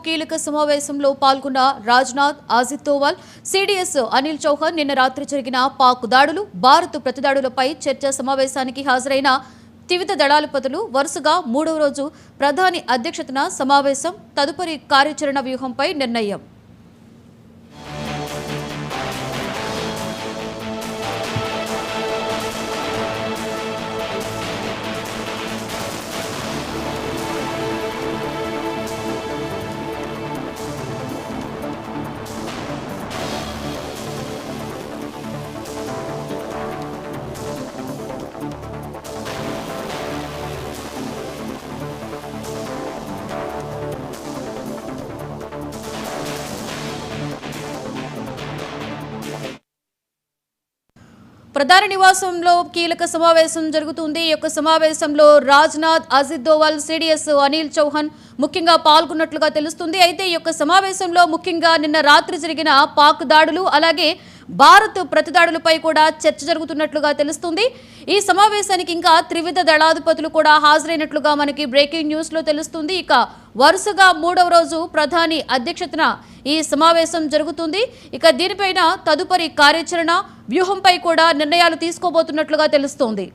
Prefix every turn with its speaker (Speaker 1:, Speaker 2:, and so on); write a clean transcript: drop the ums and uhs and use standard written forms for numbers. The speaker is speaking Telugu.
Speaker 1: కీలక సమావేశంలో పాల్గొన్న రాజ్నాథ్, అజిత్ దోవల్, సిడిఎస్ అనిల్ చౌహాన్ నిన్న రాత్రి జరిగిన పాక్ దాడులు, భారత్ ప్రతిదాడులపై చర్చా సమావేశానికి హాజరైన త్రివిధ దళాధిపతులు వరుసగా మూడవ రోజు ప్రధాని అధ్యక్షతన సమావేశం, తదుపరి కార్యాచరణ వ్యూహంపై నిర్ణయం. ప్రధాని నివాసంలో కీలక సమావేశం జరుగుతుంది. ఈ యొక్క సమావేశంలో రాజ్నాథ్, అజిత్ దోవల్, సిడిఎస్ అనిల్ చౌహాన్ ముఖ్యంగా పాల్గొన్నట్లుగా తెలుస్తుంది. అయితే ఈ యొక్క సమావేశంలో ముఖ్యంగా నిన్న రాత్రి జరిగిన పాక్ దాడులు, అలాగే భారత్ ప్రతిదాడులపై కూడా చర్చ జరుగుతున్నట్లుగా తెలుస్తుంది. ఈ సమావేశానికి ఇంకా త్రివిధ దళాధిపతులు కూడా హాజరైనట్లుగా మనకి బ్రేకింగ్ న్యూస్ లో తెలుస్తుంది. ఇక వరుసగా మూడవ రోజు ప్రధాని అధ్యక్షతన ఈ సమావేశం జరుగుతుంది. ఇక దీనిపైన తదుపరి కార్యాచరణ వ్యూహంపై కూడా నిర్ణయాలు తీసుకోబోతున్నట్లుగా తెలుస్తోంది.